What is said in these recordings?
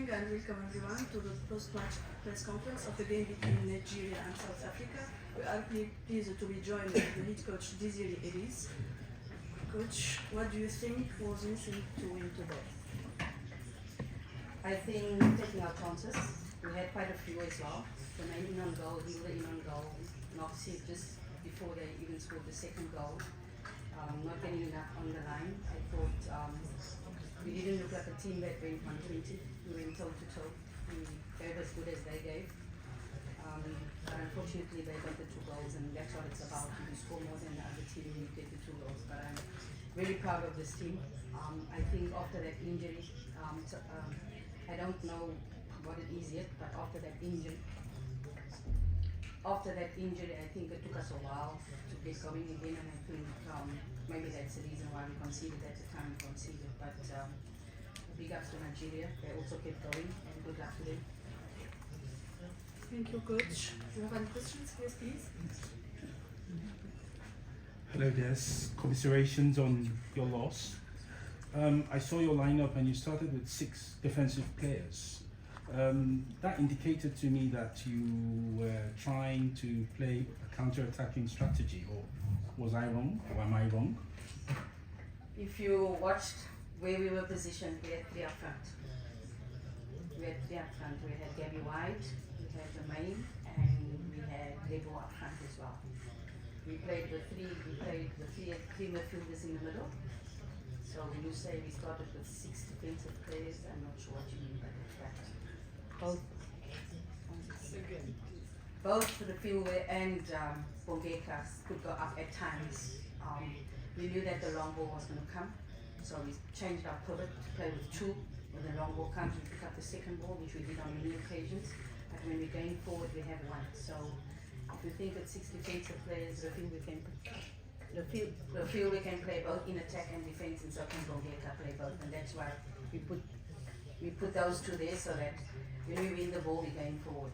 morning and welcome everyone to the post-match press conference of the game between Nigeria and South Africa. We are pleased to be joined by the head coach Desiree Ellis. Coach, what do you think was missing to win today? I think taking our chances. We had quite a few as well. The main in on goal, we were in on goal, not just before they even scored the second goal. Not getting enough on the line. I thought we didn't look like a team that went 120. We went toe to toe. We gave as good as they gave. But unfortunately they got the 2 goals, and that's what it's about. You score more than the other team when you get the 2 goals. But I'm really proud of this team. I think after that injury, I don't know what it is yet, but after that injury, I think it took us a while to get going again, and I think maybe that's the reason why we conceded at the time we conceded. But big ups to Nigeria, they also kept going, and good luck to them. Thank you, Coach. Do you have any questions? Yes, please. Hello, Des. Commiserations on your loss. I saw your lineup and you started with 6 defensive players. That indicated to me that you were trying to play a counter-attacking strategy, or was I wrong, or am I wrong? If you watched where we were positioned, we had 3 up front. We had Gabby White, we had Jermaine, and we had Lebo up front as well. We played the three midfielders in the middle. So when you say we started with 6 defensive players, I'm not sure what you mean by that. Both the Fielwe and Bongekas could go up at times. We knew that the long ball was going to come, so we changed our pivot to play with 2. When the long ball comes, we pick up the second ball, which we did on many occasions. But when we're going forward, we have 1. So if you think it's 6 defensive players, the field we can play both in attack and defense, and so can Bongeka play both, and that's why we put those 2 there, so that when we win the ball, we're going forward.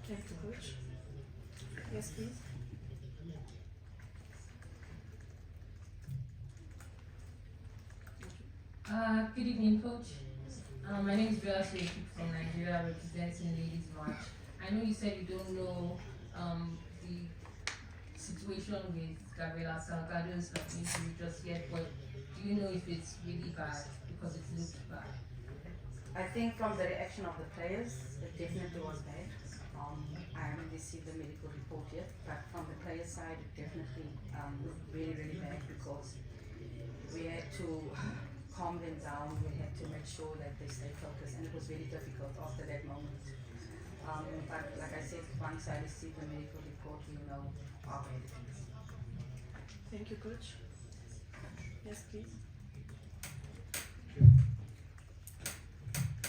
Thank you, Coach. Yes, please. Good evening, Coach. My name is Bella from Nigeria, representing Ladies March. I know you said you don't know the situation with Gabriela Salgado's injury just yet, but do you know if it's really bad? Because it looked bad. I think from the reaction of the players, it definitely was bad. I haven't received the medical report yet, but from the players' side, it definitely looked really, really bad, because we had to calm them down. We had to make sure that they stay focused, and it was very difficult after that moment. But like I said, once I receive the medical report, we know how bad it is. Thank you, Coach. Yes, please.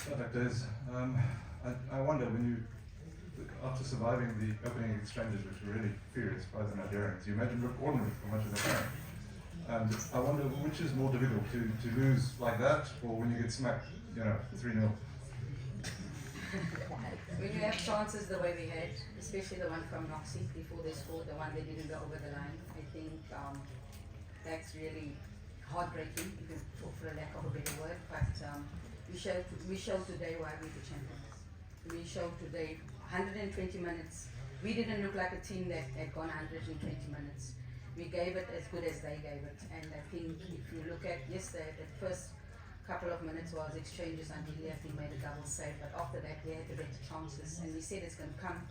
So that is, I wonder, when you, after surviving the opening exchanges, which were really furious by the Nigerians, you made them look ordinary for much of the time. And I wonder which is more difficult, to lose like that, or when you get smacked, 3-0. When you have chances the way we had, especially the one from Noxie before they scored, the one they didn't go over the line, I think that's really heartbreaking, for a lack of a better word. But we showed today why we're the champions. We showed today 120 minutes. We didn't look like a team that had gone 120 minutes. We gave it as good as they gave it. And I think if you look at yesterday, the first couple of minutes was exchanges until I think made a double save, but after that we had the better chances, and we said it's going to come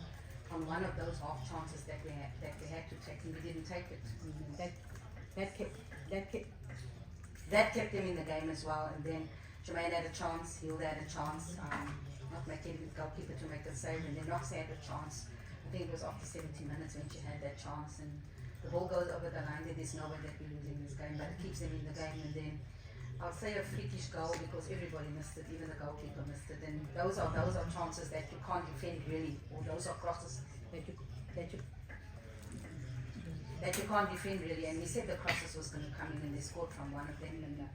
on one of those half chances that we had to take, and we didn't take it. That kept them in the game as well. And then Jermaine had a chance, Hilda had a chance, not making the goalkeeper to make the save, and then Noxie had a chance. I think it was after 70 minutes when she had that chance, and the ball goes over the line. There's no way that we're losing this game, but it keeps them in the game. And then I'll say a freakish goal, because everybody missed it, even the goalkeeper missed it. And those are chances that you can't defend really, or those are crosses that you can't defend really. And we said the crosses was going to come in, and they scored from one of them. And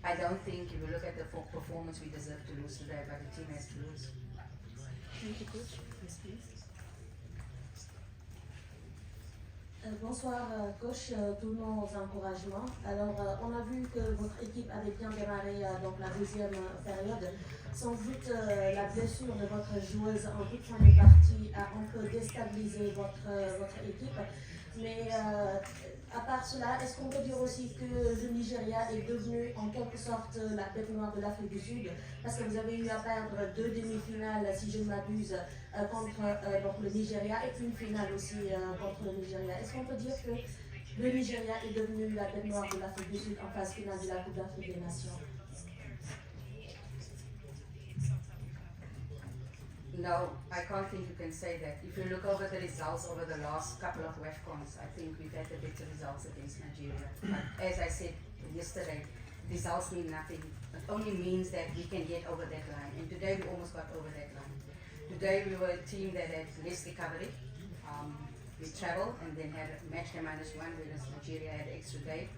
I don't think, if you look at the performance, we deserve to lose today, but the team has to lose. Thank you, Coach. Yes, please. Bonsoir coach, tous nos encouragements. Alors on a vu que votre équipe avait bien démarré donc la deuxième période. sans doute la blessure de votre joueuse en toute fin de partie a un peu déstabilisé votre équipe. Mais à part cela, est-ce qu'on peut dire aussi que le Nigeria est devenu en quelque sorte la bête noire de l'Afrique du Sud? Parce que vous avez eu à perdre 2 demi-finales, si je ne m'abuse, contre donc le Nigeria et puis une finale aussi contre le Nigeria. Est-ce qu'on peut dire que le Nigeria est devenu la bête noire de l'Afrique du Sud en phase finale de la Coupe d'Afrique des Nations? No, I can't think you can say that. If you look over the results over the last couple of WAFCONs, I think we've had the better results against Nigeria. But as I said yesterday, results mean nothing. It only means that we can get over that line. And today we almost got over that line. Today we were a team that had less recovery. We traveled and then had a match day -1, whereas Nigeria had extra day.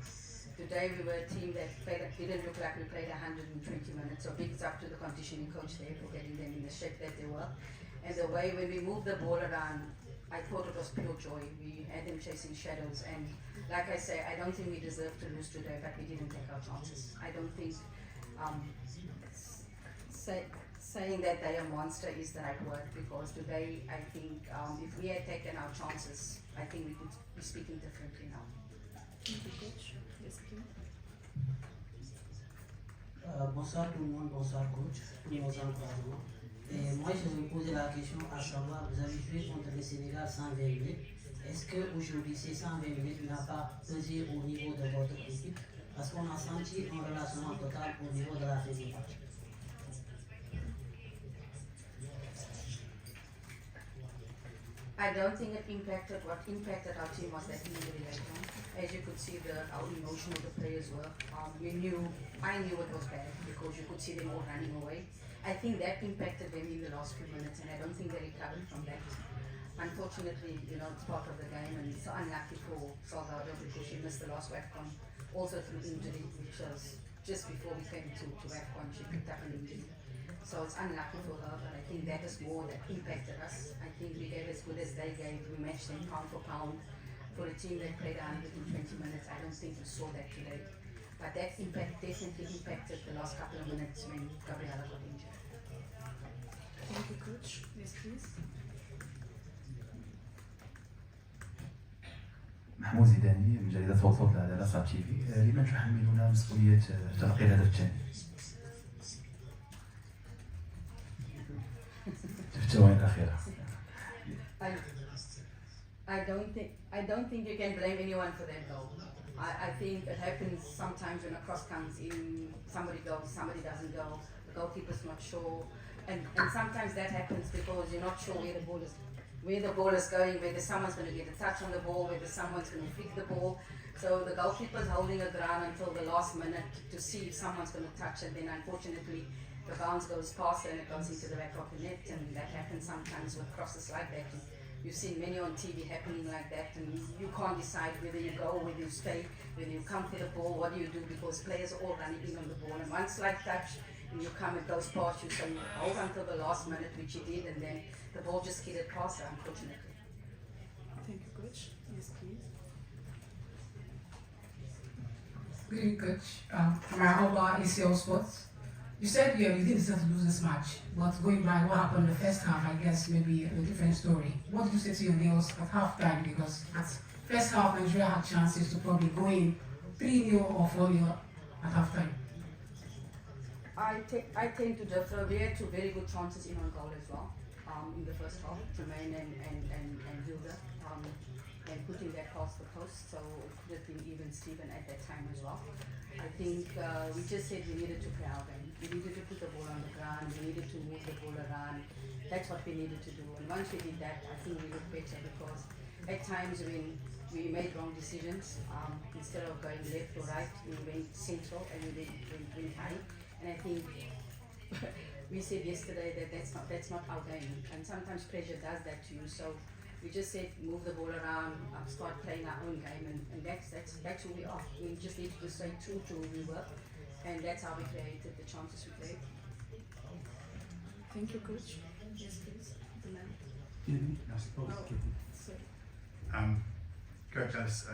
Today we were a team that didn't look like we played 120 minutes, so big up to the conditioning coach there for getting them in the shape that they were. And the way when we moved the ball around, I thought it was pure joy. We had them chasing shadows, and like I say, I don't think we deserved to lose today, but we didn't take our chances. I don't think saying that they are a monster is the right word, because today I think if we had taken our chances, I think we could be speaking differently now. Thank you, coach. Yes, please. Bonsoir tout le monde, bonsoir coach, tous nos encouragements. Et moi je vais poser la question à savoir, vous avez joué contre le Sénégal 120 minutes. Est-ce qu'aujourd'hui ces 120 minutes n'ont pas pesé au niveau de votre équipe? Parce qu'on a senti un relâchement total au niveau de la fédération. I don't think it impacted. What impacted our team was that injury later on. As you could see, how emotional the players were. I knew it was bad because you could see them all running away. I think that impacted them in the last few minutes, and I don't think they recovered from that. Unfortunately, it's part of the game, and it's unlucky for Salvador because she missed the last WAFCON, also through injury, which was just before we came to WAFCON, she picked up an injury. So it's unlucky for her, but I think that is more that impacted us. I think we gave as good as they gave. We matched them pound for pound. For a team that played 120 minutes, I don't think we saw that today. But that definitely impacted the last couple of minutes when Gabriela got injured. Thank you, coach. Yes, please. محمود زيداني من جريدة صوت على نصر تي في. لمن تحملون مسؤولية تلقي الهدف الثاني؟ الجوائن الأخيرة. I don't think you can blame anyone for that goal. I think it happens sometimes when a cross comes in, somebody goes, somebody doesn't go, the goalkeeper's not sure, and sometimes that happens because you're not sure where the ball is going, whether someone's going to get a touch on the ball, whether someone's going to flick the ball. So the goalkeeper's holding the ground until the last minute to see if someone's going to touch it. Then unfortunately the bounce goes past and it goes into the back of the net, and that happens sometimes with crosses like that. You've seen many on TV happening like that, and you can't decide whether you go, whether you stay, whether you come for the ball, what do you do, because players are all running in on the ball, and one slight touch and you come, it goes past you, so you hold until the last minute, which you did, and then the ball just skidded past her, unfortunately. Thank you, coach. Yes, please. Good evening, coach. Mahoba ACL Sports. You said you didn't deserve to lose this match, but going by what happened in the first half, I guess maybe a different story. What did you say to your girls at halftime? Because at first half, Nigeria had chances to probably go in 3-0 or 4-0 at halftime. I tend to differ. We had two very good chances in on goal as well in the first half, Jermaine and Hilda, and putting that past the post, so it could have been even Stephen at that time as well. I think we just said we needed to play our game. We needed to put the ball on the ground, we needed to move the ball around. That's what we needed to do, and once we did that, I think we looked better, because at times when we made wrong decisions, instead of going left or right, we went central and we went high. And I think we said yesterday that that's not our game, and sometimes pressure does that to you. So we just said move the ball around, start playing our own game, and that's who we are. We just need to stay true to who we were, and that's how we created the chances we played. Thank you, coach. Yes, please. The man. Coach Ellis,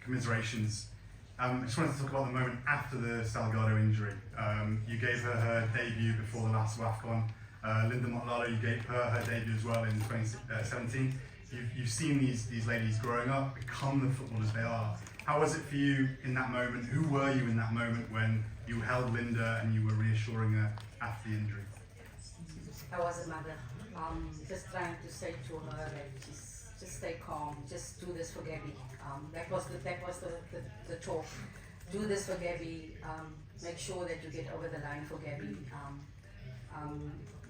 commiserations I just wanted to talk about the moment after the Salgado injury. You gave her debut before the last WAFCON. Linda Motlalo, you gave her debut as well in 2017. You've seen these ladies growing up, become the footballers they are. How was it for you in that moment? Who were you in that moment when you held Linda and you were reassuring her after the injury? I was a mother, just trying to say to her that just stay calm, just do this for Gabby. That was the talk. Do this for Gabby. Make sure that you get over the line for Gabby,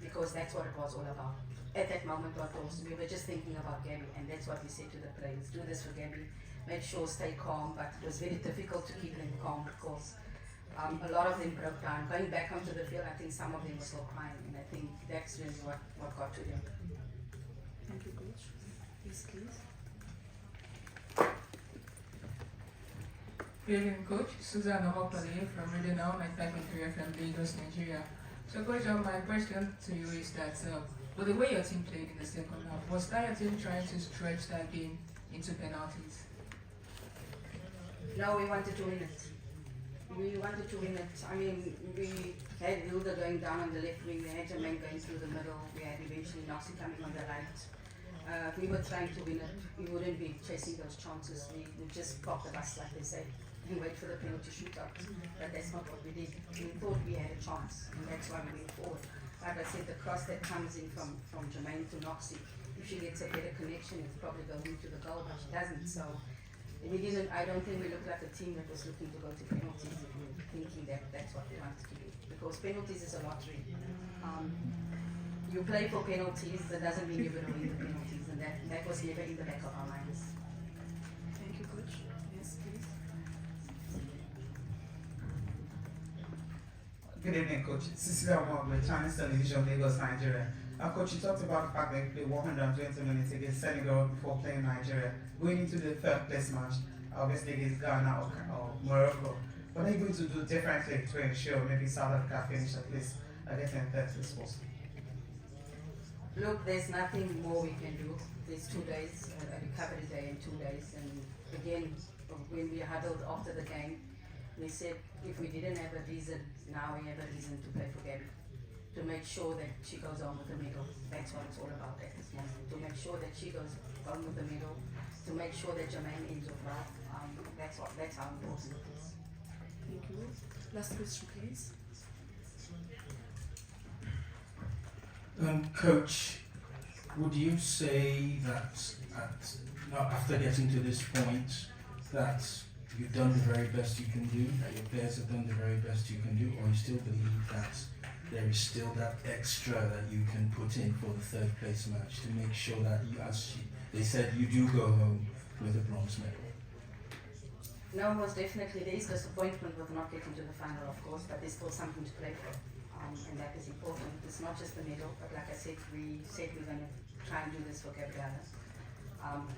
because that's what it was all about. At that moment, we were just thinking about Gabby, and that's what we said to the players: do this for Gabby. Make sure stay calm. But it was very difficult to keep them calm because a lot of them broke down. Going back onto the field, I think some of them were still crying, and I think that's really what got to them. Thank you, coach. Yes, please. Good evening, Coach. Susan Omopale from Radio Now, 95.3 FM, Lagos, Nigeria. So, Coach, my question to you is that with the way your team played in the second half, was that your team trying to stretch that game into penalties? No, we wanted to win it. We wanted to win it. I mean, we had Hilda going down on the left wing, we had Jermaine going through the middle, we had eventually Noxie coming on the right. If we were trying to win it, we wouldn't be chasing those chances. We would just pop the bus, like they say, and wait for the penalty shootout. But that's not what we did. We thought we had a chance, and that's why we went forward. Like I said, the cross that comes in from Jermaine to Noxie, if she gets a better connection, it's probably going into the goal, but she doesn't. So we didn't. I don't think we looked like a team that was looking to go to penalties, thinking that that's what we wanted to do. Because penalties is a lottery. You play for penalties, that doesn't mean you're going to win the penalties, and that was never in the back of our minds. Thank you, coach. Yes, please. Good evening, Coach. Cecilia Omogbe, Chinese Television, Lagos, Nigeria. Coach, you talked about the fact that you played 120 minutes against Senegal before playing Nigeria. Going into the third place match, obviously against Ghana or Morocco. What are you going to do differently to ensure maybe South Africa finish at least getting third place possible? Look, there's nothing more we can do. There's 2 days, a recovery day and 2 days. And again, when we huddled after the game, we said if we didn't have a reason, now we have a reason to play for Gabby. To make sure that she goes on with the medal. That's what it's all about at this moment. To make sure that she goes on with the medal. To make sure that Jermaine ends with right. That's how important it is. Thank you. Last question, please. Coach, would you say that after getting to this point that you've done the very best you can do, that your players have done the very best you can do, or you still believe that there is still that extra that you can put in for the third place match to make sure that you, they said, you do go home with a bronze medal? No, most definitely there is disappointment with not getting to the final, of course, but there's still something to play for. And that is important. It's not just the medal, but like I said, we said we're going to try and do this for Gabriella.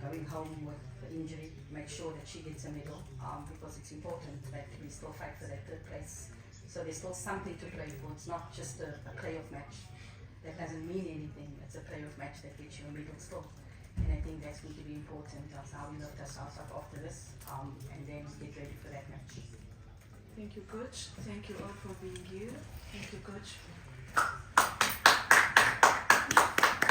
Going home with the injury, make sure that she gets a medal, because it's important that we still fight for that third place. So there's still something to play for. It's not just a playoff match. That doesn't mean anything. It's a playoff match that gets you a medal still. And I think that's going to be important. That's how we lift ourselves up after this, and then get ready for that match. Thank you, coach. Thank you all for being here. Thank you, coach.